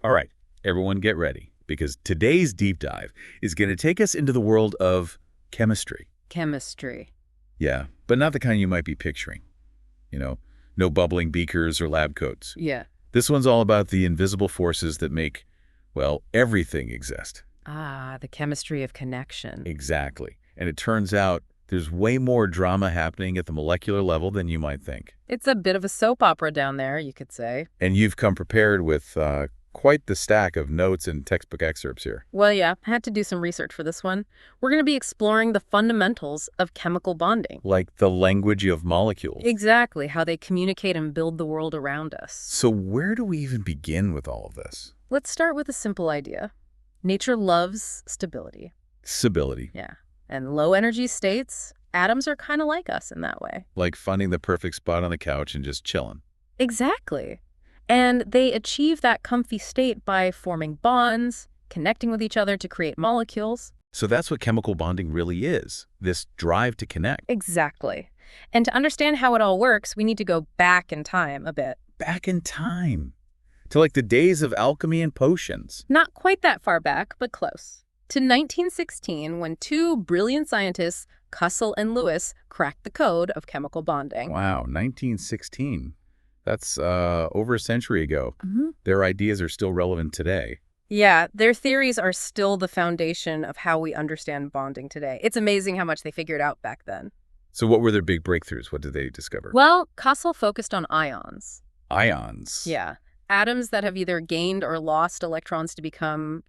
All right, everyone get ready, because today's deep dive is going to take us into the world of chemistry. Chemistry. Yeah, but not the kind you might be picturing. You know, no bubbling beakers or lab coats. Yeah. This one's all about the invisible forces that make, well, everything exist. Ah, the chemistry of connection. Exactly. And it turns out there's way more drama happening at the molecular level than you might think. It's a bit of a soap opera down there, you could say. And you've come prepared with quite the stack of notes and textbook excerpts here. Well, yeah, I had to do some research for this one. We're going to be exploring the fundamentals of chemical bonding. Like the language of molecules. Exactly, how they communicate and build the world around us. So where do we even begin with all of this? Let's start with a simple idea. Nature loves stability. Stability. Yeah. And low energy states, atoms are kind of like us in that way. Like finding the perfect spot on the couch and just chilling. Exactly. And they achieve that comfy state by forming bonds, connecting with each other to create molecules. So that's what chemical bonding really is, this drive to connect. Exactly. And to understand how it all works, we need to go back in time a bit. Back in time. To like the days of alchemy and potions. Not quite that far back, but close. To 1916, when two brilliant scientists, Cussell and Lewis, cracked the code of chemical bonding. Wow, 1916. That's over a century ago. Mm-hmm. Their ideas are still relevant today. Yeah, their theories are still the foundation of how we understand bonding today. It's amazing how much they figured out back then. So what were their big breakthroughs? What did they discover? Well, Cussell focused on ions. Ions. Yeah. Atoms that have either gained or lost electrons to become,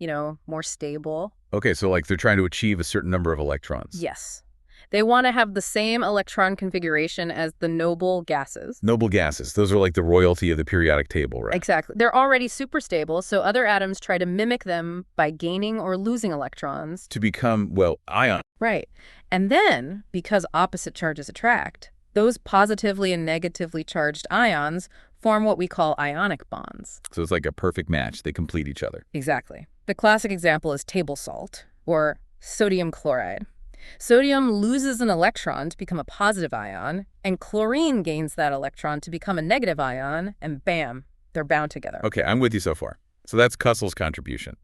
more stable. Okay, so like they're trying to achieve a certain number of electrons. Yes. They want to have the same electron configuration as the noble gases. Noble gases. Those are like the royalty of the periodic table, right? Exactly. They're already super stable, so other atoms try to mimic them by gaining or losing electrons. To become, well, ion. Right. And then, because opposite charges attract, those positively and negatively charged ions form what we call ionic bonds. So it's like a perfect match. They complete each other. Exactly. The classic example is table salt, or sodium chloride. Sodium loses an electron to become a positive ion, and chlorine gains that electron to become a negative ion, and bam, they're bound together. Okay, I'm with you so far. So that's Cussell's contribution.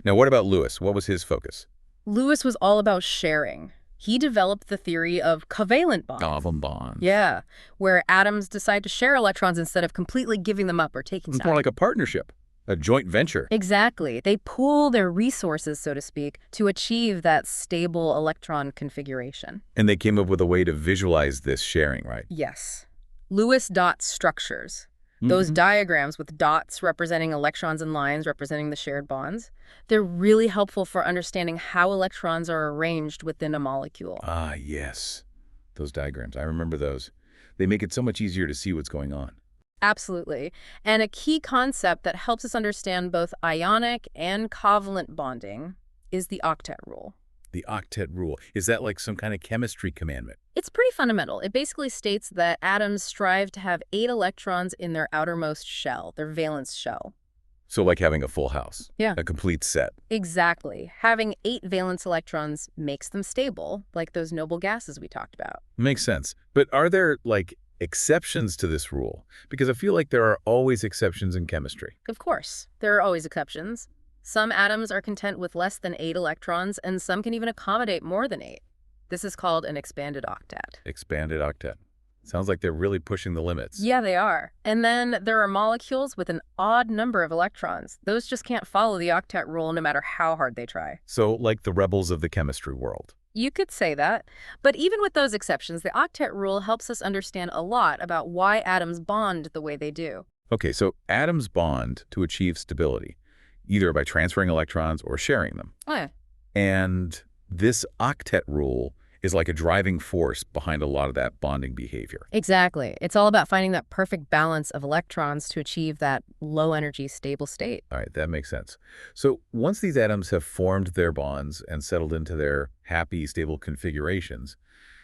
Now, what about Lewis? What was his focus? Lewis was all about sharing. He developed the theory of covalent bonds. Covalent bonds. Yeah, where atoms decide to share electrons instead of completely giving them up or taking It's some. more like a partnership, a joint venture. Exactly. They pool their resources, so to speak, to achieve that stable electron configuration. And they came up with a way to visualize this sharing, right? Yes. Lewis dot structures. Those diagrams with dots representing electrons and lines representing the shared bonds, they're really helpful for understanding how electrons are arranged within a molecule. Ah, yes. Those diagrams. I remember those. They make it so much easier to see what's going on. Absolutely. And a key concept that helps us understand both ionic and covalent bonding is the octet rule. The octet rule. Is that like some kind of chemistry commandment? It's pretty fundamental. It basically states that atoms strive to have 8 electrons in their outermost shell, their valence shell. So like having a full house. Yeah. A complete set. Exactly. Having 8 valence electrons makes them stable, like those noble gases we talked about. Makes sense. But are there like exceptions to this rule? Because I feel like there are always exceptions in chemistry. Of course, there are always exceptions. Some atoms are content with less than 8 electrons, and some can even accommodate more than 8. This is called an expanded octet. Expanded octet. Sounds like they're really pushing the limits. Yeah, they are. And then there are molecules with an odd number of electrons. Those just can't follow the octet rule no matter how hard they try. So like the rebels of the chemistry world. You could say that. But even with those exceptions, the octet rule helps us understand a lot about why atoms bond the way they do. Okay, so atoms bond to achieve stability, either by transferring electrons or sharing them. Oh, yeah. And this octet rule is like a driving force behind a lot of that bonding behavior. Exactly. It's all about finding that perfect balance of electrons to achieve that low-energy, stable state. All right, that makes sense. So once these atoms have formed their bonds and settled into their happy, stable configurations,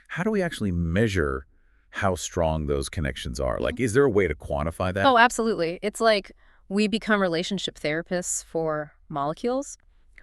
how do we actually measure how strong those connections are? Like, is there a way to quantify that? Oh, absolutely. It's like we become relationship therapists for molecules.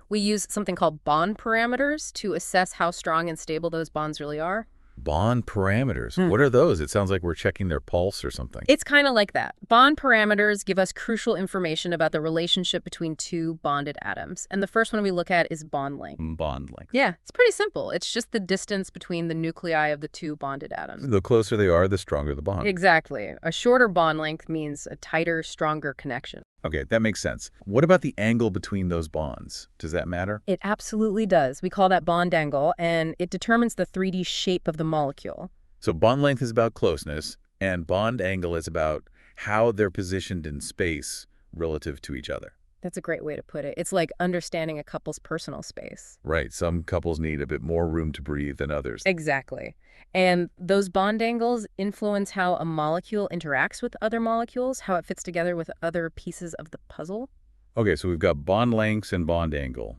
We use something called bond parameters to assess how strong and stable those bonds really are. Bond parameters. What are those? It sounds like we're checking their pulse or something. It's kind of like that. Bond parameters give us crucial information about the relationship between two bonded atoms. And the first one we look at is bond length. Bond length. Yeah, it's pretty simple. It's just the distance between the nuclei of the two bonded atoms. The closer they are, the stronger the bond. Exactly. A shorter bond length means a tighter, stronger connection. Okay, that makes sense. What about the angle between those bonds? Does that matter? It absolutely does. We call that bond angle, and it determines the 3D shape of the molecule. So bond length is about closeness, and bond angle is about how they're positioned in space relative to each other. That's a great way to put it. It's like understanding a couple's personal space. Right. Some couples need a bit more room to breathe than others. Exactly. And those bond angles influence how a molecule interacts with other molecules, how it fits together with other pieces of the puzzle. Okay, so we've got bond lengths and bond angle.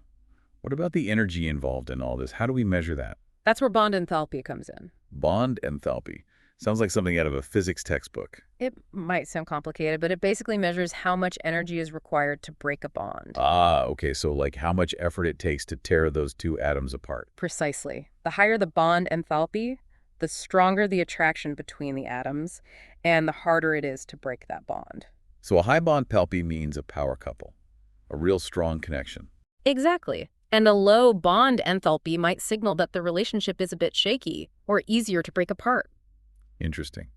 What about the energy involved in all this? How do we measure that? That's where bond enthalpy comes in. Bond enthalpy. Sounds like something out of a physics textbook. It might sound complicated, but it basically measures how much energy is required to break a bond. Ah, okay, so like how much effort it takes to tear those two atoms apart. Precisely. The higher the bond enthalpy, the stronger the attraction between the atoms, and the harder it is to break that bond. So a high bond enthalpy means a power couple, a real strong connection. Exactly. And a low bond enthalpy might signal that the relationship is a bit shaky or easier to break apart. Interesting.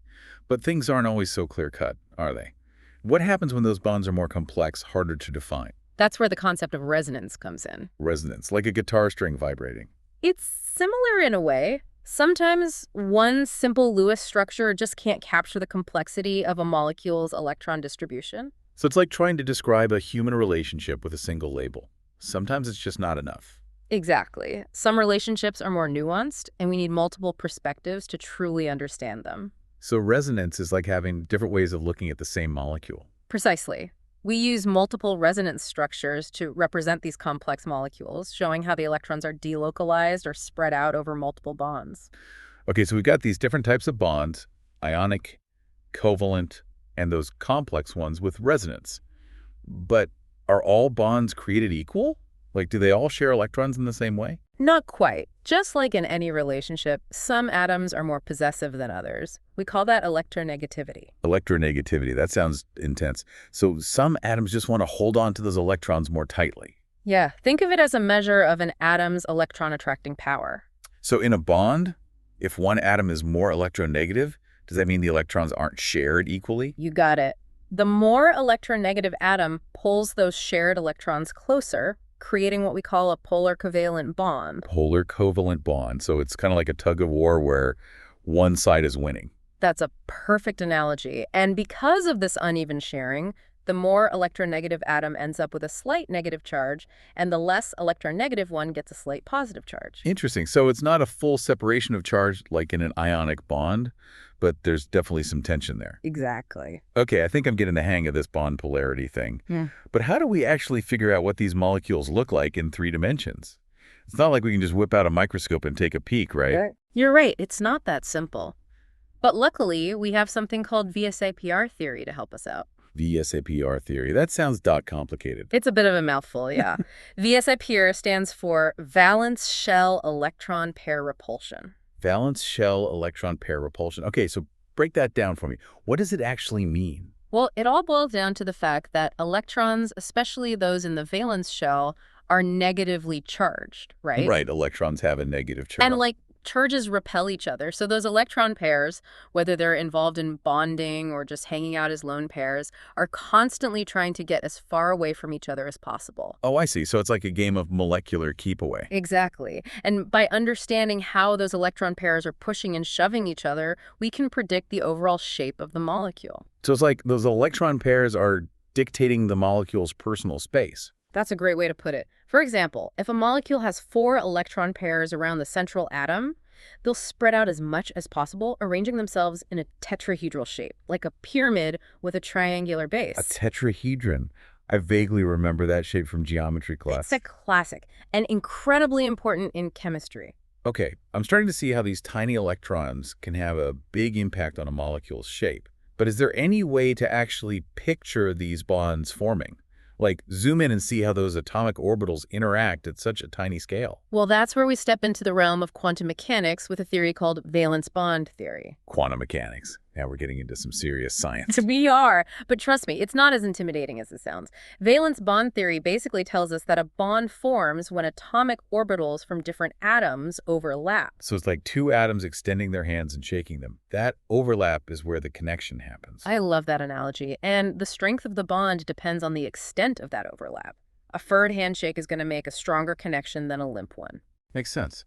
But things aren't always so clear-cut, are they? What happens when those bonds are more complex, harder to define? That's where the concept of resonance comes in. Resonance, like a guitar string vibrating. It's similar in a way. Sometimes one simple Lewis structure just can't capture the complexity of a molecule's electron distribution. So it's like trying to describe a human relationship with a single label. Sometimes it's just not enough. Exactly. Some relationships are more nuanced, and we need multiple perspectives to truly understand them. So resonance is like having different ways of looking at the same molecule. Precisely. We use multiple resonance structures to represent these complex molecules, showing how the electrons are delocalized or spread out over multiple bonds. Okay, so we've got these different types of bonds, ionic, covalent, and those complex ones with resonance. But are all bonds created equal? Like, do they all share electrons in the same way? Not quite. Just like in any relationship, some atoms are more possessive than others. We call that electronegativity. Electronegativity, that sounds intense. So some atoms just want to hold on to those electrons more tightly. Yeah, think of it as a measure of an atom's electron attracting power. So in a bond, if one atom is more electronegative, does that mean the electrons aren't shared equally? You got it. The more electronegative atom pulls those shared electrons closer, creating what we call a polar covalent bond. Polar covalent bond. So it's kind of like a tug of war where one side is winning. That's a perfect analogy. And because of this uneven sharing, the more electronegative atom ends up with a slight negative charge, and the less electronegative one gets a slight positive charge. Interesting. So it's not a full separation of charge like in an ionic bond, but there's definitely some tension there. Exactly. Okay, I think I'm getting the hang of this bond polarity thing. Yeah. But how do we actually figure out what these molecules look like in 3 dimensions? It's not like we can just whip out a microscope and take a peek, right? You're right. It's not that simple. But luckily, we have something called VSAPR theory to help us out. VSAPR theory. That sounds complicated. It's a bit of a mouthful, yeah. VSAPR stands for valence shell electron pair repulsion. Valence shell electron pair repulsion. Okay, so break that down for me. What does it actually mean? Well, it all boils down to the fact that electrons, especially those in the valence shell, are negatively charged, right? Right, electrons have a negative charge. And like charges repel each other. So those electron pairs, whether they're involved in bonding or just hanging out as lone pairs, are constantly trying to get as far away from each other as possible. Oh, I see. So it's like a game of molecular keep away. Exactly. And by understanding how those electron pairs are pushing and shoving each other, we can predict the overall shape of the molecule. So it's like those electron pairs are dictating the molecule's personal space. That's a great way to put it. For example, if a molecule has 4 electron pairs around the central atom, they'll spread out as much as possible, arranging themselves in a tetrahedral shape, like a pyramid with a triangular base. A tetrahedron. I vaguely remember that shape from geometry class. It's a classic and incredibly important in chemistry. Okay, I'm starting to see how these tiny electrons can have a big impact on a molecule's shape. But is there any way to actually picture these bonds forming? Like, zoom in and see how those atomic orbitals interact at such a tiny scale. Well, that's where we step into the realm of quantum mechanics with a theory called valence bond theory. Quantum mechanics. Now we're getting into some serious science. We are, but trust me, it's not as intimidating as it sounds. Valence bond theory basically tells us that a bond forms when atomic orbitals from different atoms overlap. So it's like two atoms extending their hands and shaking them. That overlap is where the connection happens. I love that analogy, and the strength of the bond depends on the extent of that overlap. A furred handshake is going to make a stronger connection than a limp one. Makes sense.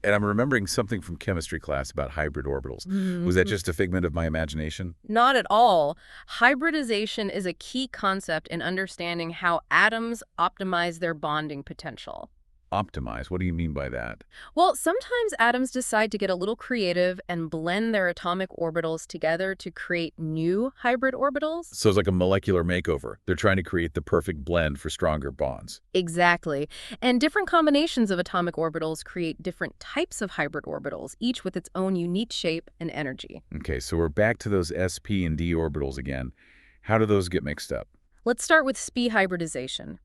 And I'm remembering something from chemistry class about hybrid orbitals. Was that just a figment of my imagination? Not at all. Hybridization is a key concept in understanding how atoms optimize their bonding potential. Optimize? What do you mean by that? Well, sometimes atoms decide to get a little creative and blend their atomic orbitals together to create new hybrid orbitals. So it's like a molecular makeover. They're trying to create the perfect blend for stronger bonds. Exactly. And different combinations of atomic orbitals create different types of hybrid orbitals, each with its own unique shape and energy. Okay, so we're back to those sp and d orbitals again. How do those get mixed up? Let's start with sp hybridization.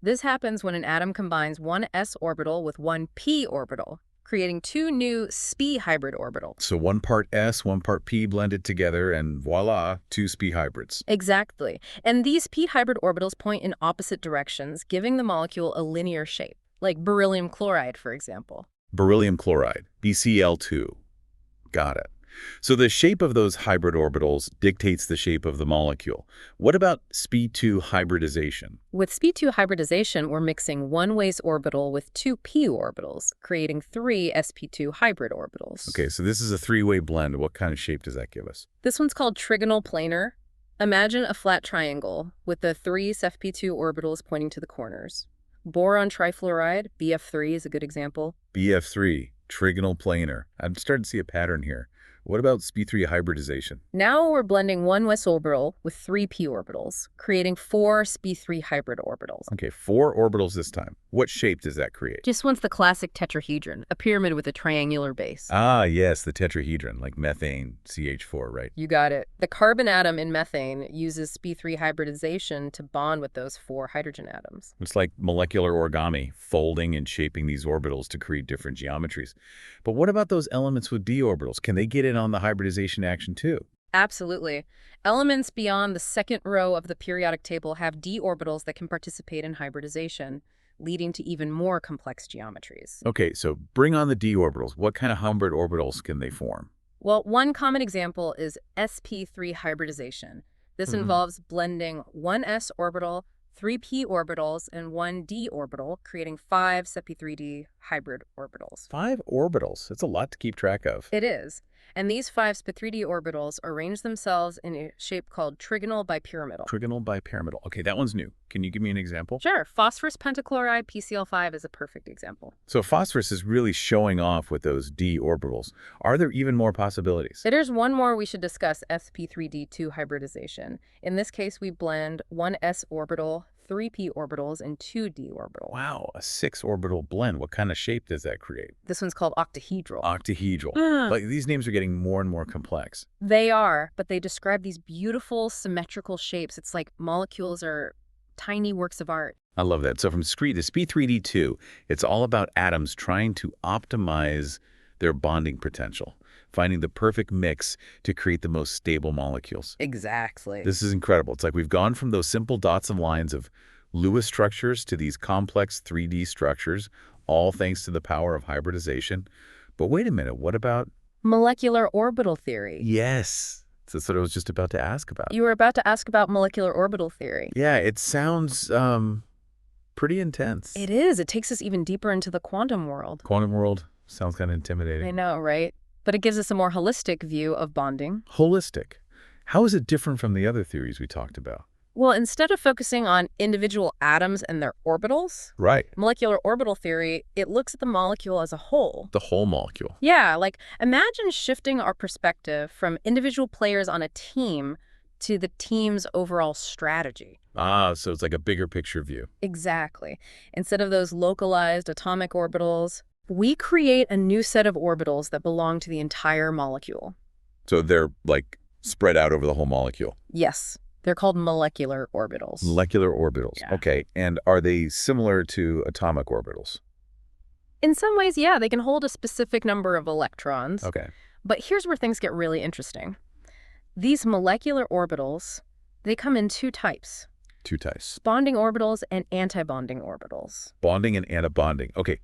This happens when an atom combines one s orbital with one p orbital, creating two new sp hybrid orbitals. So one part s, one part p blended together, and voila, two sp hybrids. Exactly. And these p hybrid orbitals point in opposite directions, giving the molecule a linear shape, like beryllium chloride, for example. Beryllium chloride, BCl2. Got it. So the shape of those hybrid orbitals dictates the shape of the molecule. What about sp2 hybridization? With sp2 hybridization, we're mixing one Ways orbital with two p orbitals, creating three sp2 hybrid orbitals. Okay, so this is a three-way blend. What kind of shape does that give us? This one's called trigonal planar. Imagine a flat triangle with the three sp2 orbitals pointing to the corners. Boron trifluoride, BF3, is a good example. BF3, trigonal planar. I'm starting to see a pattern here. What about sp3 hybridization? Now we're blending one s orbital with three p orbitals, creating four sp3 hybrid orbitals. Okay, 4 orbitals this time. What shape does that create? Just one's the classic tetrahedron, a pyramid with a triangular base. Ah, yes, the tetrahedron, like methane, CH4, right? You got it. The carbon atom in methane uses sp3 hybridization to bond with those four hydrogen atoms. It's like molecular origami, folding and shaping these orbitals to create different geometries. But what about those elements with d orbitals? Can they get in on the hybridization action too? Absolutely. Elements beyond the second row of the periodic table have d orbitals that can participate in hybridization, leading to even more complex geometries. Okay, so bring on the d orbitals. What kind of hybrid orbitals can they form? Well, one common example is sp3 hybridization. This involves blending one s orbital, three p orbitals, and one d orbital, creating 5 sp3d hybrid orbitals. 5 orbitals. That's a lot to keep track of. It is. And these 5 sp3d orbitals arrange themselves in a shape called trigonal bipyramidal. Trigonal bipyramidal. Okay, that one's new. Can you give me an example? Sure. Phosphorus pentachloride, PCl5, is a perfect example. So phosphorus is really showing off with those d orbitals. Are there even more possibilities? There's one more we should discuss, sp3d2 hybridization. In this case, we blend one s orbital, 3 p orbitals, and 2 d orbitals. Wow, a 6-orbital blend. What kind of shape does that create? This one's called octahedral. Octahedral. Like, these names are getting more and more complex. They are, but they describe these beautiful symmetrical shapes. It's like molecules are tiny works of art. I love that. So from SCREE to sp3d2, it's all about atoms trying to optimize their bonding potential, finding the perfect mix to create the most stable molecules. Exactly. This is incredible. It's like we've gone from those simple dots and lines of Lewis structures to these complex 3D structures, all thanks to the power of hybridization. But wait a minute, what about... molecular orbital theory. Yes, that's what I was just about to ask about. You were about to ask about molecular orbital theory. Yeah, it sounds pretty intense. It is. It takes us even deeper into the quantum world. Quantum world sounds kind of intimidating. I know, right? But it gives us a more holistic view of bonding. Holistic. How is it different from the other theories we talked about? Well, instead of focusing on individual atoms and their orbitals, Right. molecular orbital theory, it looks at the molecule as a whole. The whole molecule. Yeah, like imagine shifting our perspective from individual players on a team to the team's overall strategy. Ah, so it's like a bigger picture view. Exactly. Instead of those localized atomic orbitals, we create a new set of orbitals that belong to the entire molecule. So they're like spread out over the whole molecule. Yes. They're called molecular orbitals. Molecular orbitals. Yeah. Okay. And are they similar to atomic orbitals? In some ways, yeah, they can hold a specific number of electrons. Okay. But here's where things get really interesting. These molecular orbitals, they come in two types: Two types. bonding orbitals and antibonding orbitals. Bonding and antibonding. Okay.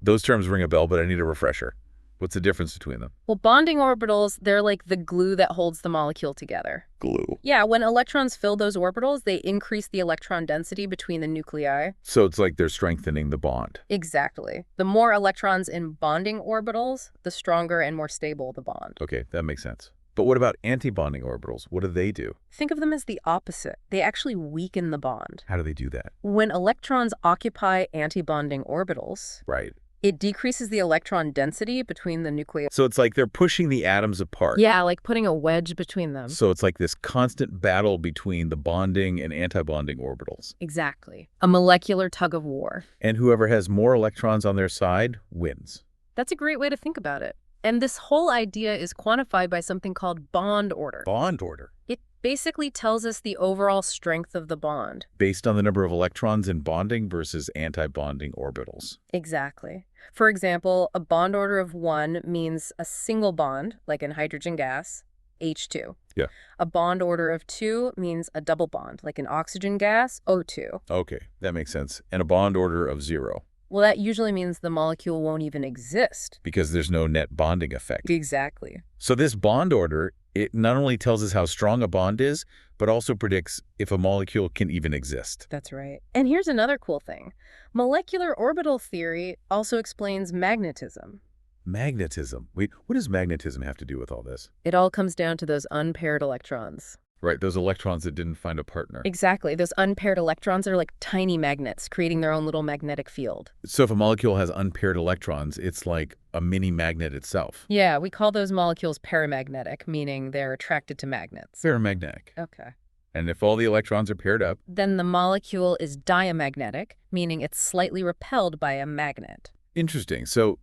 Those terms ring a bell, but I need a refresher. What's the difference between them? Well, bonding orbitals, they're like the glue that holds the molecule together. Glue. Yeah, when electrons fill those orbitals, they increase the electron density between the nuclei. So it's like they're strengthening the bond. Exactly. The more electrons in bonding orbitals, the stronger and more stable the bond. Okay, that makes sense. But what about antibonding orbitals? What do they do? Think of them as the opposite. They actually weaken the bond. How do they do that? When electrons occupy antibonding orbitals, Right. it decreases the electron density between the nuclei. So it's like they're pushing the atoms apart. Yeah, like putting a wedge between them. So it's like this constant battle between the bonding and antibonding orbitals. Exactly. A molecular tug of war. And whoever has more electrons on their side wins. That's a great way to think about it. And this whole idea is quantified by something called bond order. Bond order. It basically tells us the overall strength of the bond. Based on the number of electrons in bonding versus antibonding orbitals. Exactly. For example, a bond order of 1 means a single bond, like in hydrogen gas, H2. Yeah. A bond order of 2 means a double bond, like in oxygen gas, O2. Okay, that makes sense. And a bond order of 0, Well, that usually means the molecule won't even exist. because there's no net bonding effect. Exactly. So this bond order, it not only tells us how strong a bond is, but also predicts if a molecule can even exist. That's right. And here's another cool thing. Molecular orbital theory also explains magnetism. Magnetism. Wait, what does magnetism have to do with all this? It all comes down to those unpaired electrons. Right, those electrons that didn't find a partner. Exactly. Those unpaired electrons are like tiny magnets, creating their own little magnetic field. So if a molecule has unpaired electrons, it's like a mini magnet itself. Yeah, we call those molecules paramagnetic, meaning they're attracted to magnets. Ferromagnetic. Okay. And if all the electrons are paired up, Then the molecule is diamagnetic, meaning it's slightly repelled by a magnet. interesting. So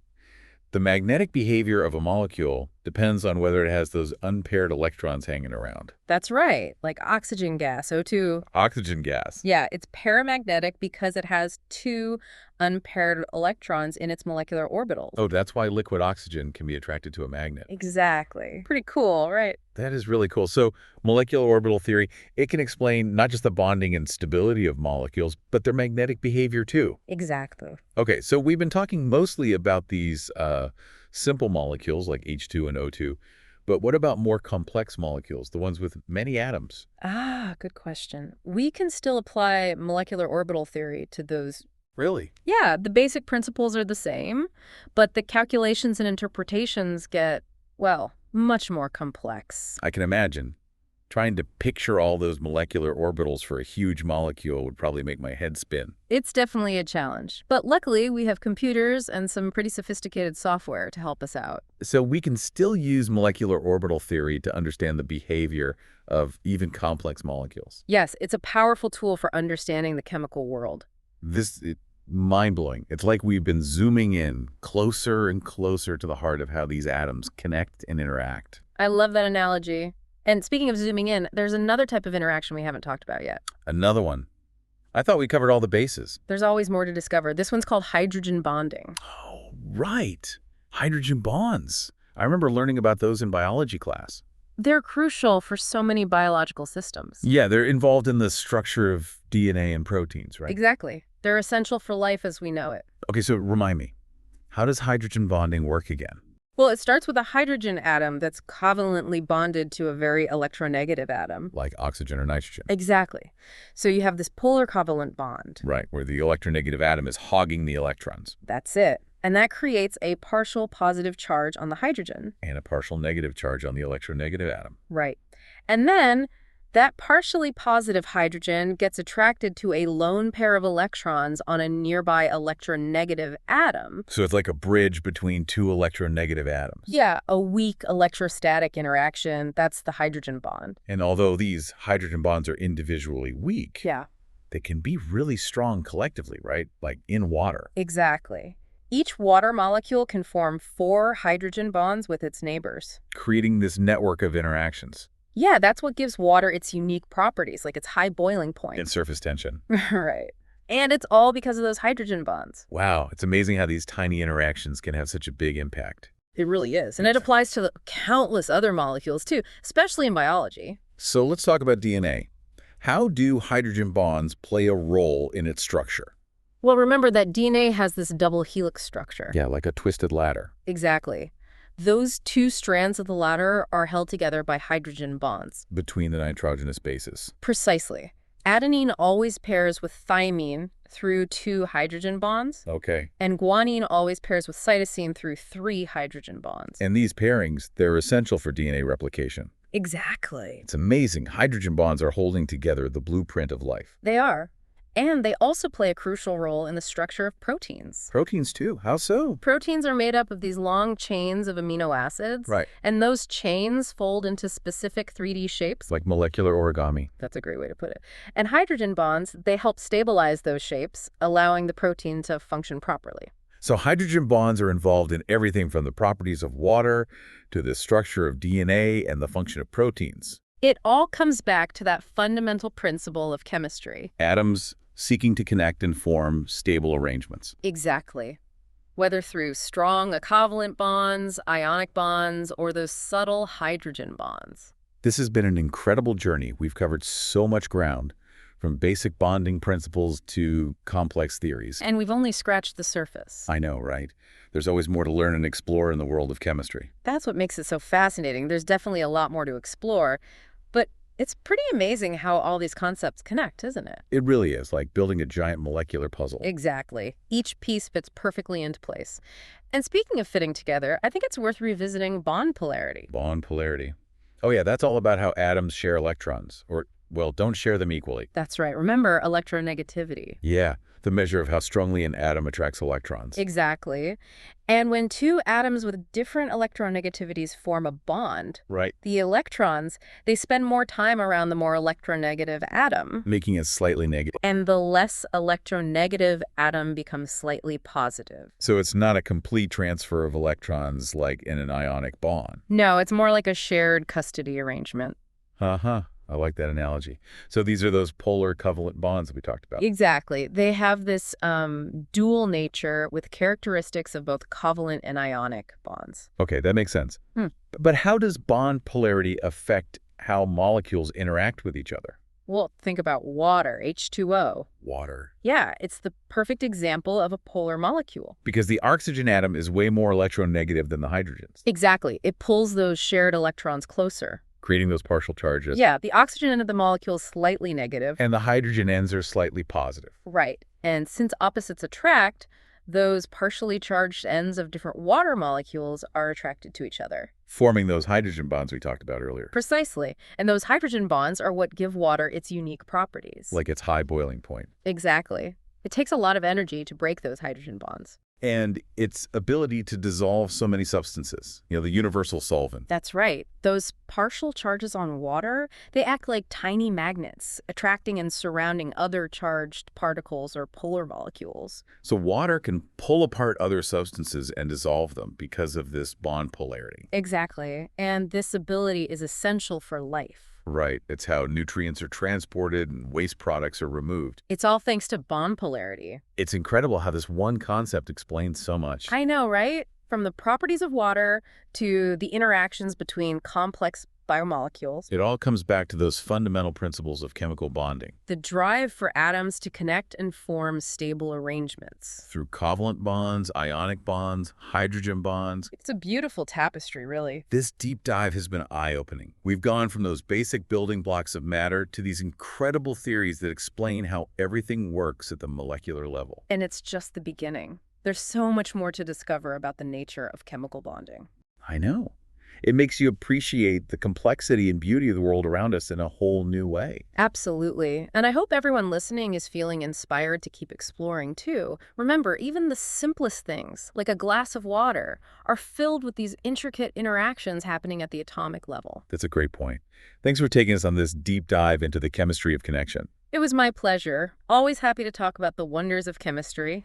the magnetic behavior of a molecule depends on whether it has those unpaired electrons hanging around. That's right, like oxygen gas, O2. Oxygen gas. Yeah, it's paramagnetic because it has 2 unpaired electrons in its molecular orbitals. Oh, that's why liquid oxygen can be attracted to a magnet. Exactly. Pretty cool, right? That is really cool. So molecular orbital theory, it can explain not just the bonding and stability of molecules, but their magnetic behavior too. Exactly. Okay, so we've been talking mostly about these simple molecules like H2 and O2, but what about more complex molecules, the ones with many atoms? Ah, good question. We can still apply molecular orbital theory to those. Really? Yeah, the basic principles are the same, but the calculations and interpretations get, well, much more complex. I can imagine. Trying to picture all those molecular orbitals for a huge molecule would probably make my head spin. It's definitely a challenge, but luckily we have computers and some pretty sophisticated software to help us out. So we can still use molecular orbital theory to understand the behavior of even complex molecules. Yes, it's a powerful tool for understanding the chemical world. This is mind-blowing. It's like we've been zooming in closer and closer to the heart of how these atoms connect and interact. I love that analogy. And speaking of zooming in, there's another type of interaction we haven't talked about yet. Another one. I thought we covered all the bases. There's always more to discover. This one's called hydrogen bonding. Oh, right. Hydrogen bonds. I remember learning about those in biology class. They're crucial for so many biological systems. Yeah, they're involved in the structure of DNA and proteins, right? Exactly. They're essential for life as we know it. Okay, so remind me, how does hydrogen bonding work again? Well, it starts with a hydrogen atom that's covalently bonded to a very electronegative atom. Like oxygen or nitrogen. Exactly. So you have this polar covalent bond. Right, where the electronegative atom is hogging the electrons. That's it. And that creates a partial positive charge on the hydrogen. And a partial negative charge on the electronegative atom. Right. And then that partially positive hydrogen gets attracted to a lone pair of electrons on a nearby electronegative atom. So it's like a bridge between two electronegative atoms. Yeah, a weak electrostatic interaction. That's the hydrogen bond. And although these hydrogen bonds are individually weak, Yeah, they can be really strong collectively, right? Like in water. exactly. Each water molecule can form 4 hydrogen bonds with its neighbors. Creating this network of interactions. Yeah, that's what gives water its unique properties, like its high boiling point. And surface tension. Right. And it's all because of those hydrogen bonds. Wow, it's amazing how these tiny interactions can have such a big impact. It really is. And it applies to countless other molecules, too, especially in biology. So let's talk about DNA. How do hydrogen bonds play a role in its structure? Well, remember that DNA has this double helix structure. Yeah, like a twisted ladder. Exactly. Those two strands of the ladder are held together by hydrogen bonds. Between the nitrogenous bases. Precisely. Adenine always pairs with thymine through 2 hydrogen bonds, Okay. and guanine always pairs with cytosine through 3 hydrogen bonds. And these pairings, they're essential for DNA replication. Exactly. It's amazing. Hydrogen bonds are holding together the blueprint of life. They are. And they also play a crucial role in the structure of proteins. Proteins too. How so? Proteins are made up of these long chains of amino acids. Right. And those chains fold into specific 3D shapes. It's like molecular origami. That's a great way to put it. And hydrogen bonds, they help stabilize those shapes, allowing the protein to function properly. So hydrogen bonds are involved in everything from the properties of water to the structure of DNA and the function of proteins. It all comes back to that fundamental principle of chemistry. Atoms seeking to connect and form stable arrangements. Exactly. Whether through strong covalent bonds, ionic bonds, or those subtle hydrogen bonds. This has been an incredible journey. We've covered so much ground, from basic bonding principles to complex theories. And we've only scratched the surface. I know, right? There's always more to learn and explore in the world of chemistry. That's what makes it so fascinating. There's definitely a lot more to explore, but it's pretty amazing how all these concepts connect, isn't it? It really is like building a giant molecular puzzle. Exactly. Each piece fits perfectly into place. And speaking of fitting together, I think it's worth revisiting bond polarity. Bond polarity. Oh yeah, that's all about how atoms share electrons, or, well, don't share them equally. That's right. Remember electronegativity. Yeah, the measure of how strongly an atom attracts electrons. Exactly. And when 2 atoms with different electronegativities form a bond, Right. the electrons, they spend more time around the more electronegative atom, Making it slightly negative. and the less electronegative atom becomes slightly positive. So it's not a complete transfer of electrons like in an ionic bond. No, it's more like a shared custody arrangement. Uh-huh. I like that analogy. So these are those polar covalent bonds that we talked about. Exactly. They have this dual nature with characteristics of both covalent and ionic bonds. Okay, that makes sense. Hmm. But how does bond polarity affect how molecules interact with each other? Well, think about water, H2O. Water. Yeah, it's the perfect example of a polar molecule. Because the oxygen atom is way more electronegative than the hydrogens, Exactly. It pulls those shared electrons closer. creating those partial charges. Yeah, the oxygen end of the molecule is slightly negative. And the hydrogen ends are slightly positive. Right. And since opposites attract, those partially charged ends of different water molecules are attracted to each other. Forming those hydrogen bonds we talked about earlier. Precisely. And those hydrogen bonds are what give water its unique properties. Like its high boiling point. Exactly. It takes a lot of energy to break those hydrogen bonds. And its ability to dissolve so many substances. You know, the universal solvent. That's right. Those partial charges on water, they act like tiny magnets, attracting and surrounding other charged particles or polar molecules. So water can pull apart other substances and dissolve them because of this bond polarity. Exactly. And this ability is essential for life. Right. It's how nutrients are transported and waste products are removed. It's all thanks to bond polarity. It's incredible how this one concept explains so much. I know, right? From the properties of water to the interactions between complex biomolecules, It all comes back to those fundamental principles of chemical bonding. the drive for atoms to connect and form stable arrangements. Through covalent bonds, ionic bonds, hydrogen bonds. It's a beautiful tapestry, really. This deep dive has been eye-opening. We've gone from those basic building blocks of matter to these incredible theories that explain how everything works at the molecular level. And it's just the beginning. There's so much more to discover about the nature of chemical bonding. I know. It makes you appreciate the complexity and beauty of the world around us in a whole new way. Absolutely. And I hope everyone listening is feeling inspired to keep exploring, too. Remember, even the simplest things, like a glass of water, are filled with these intricate interactions happening at the atomic level. That's a great point. Thanks for taking us on this deep dive into the chemistry of connection. It was my pleasure. Always happy to talk about the wonders of chemistry.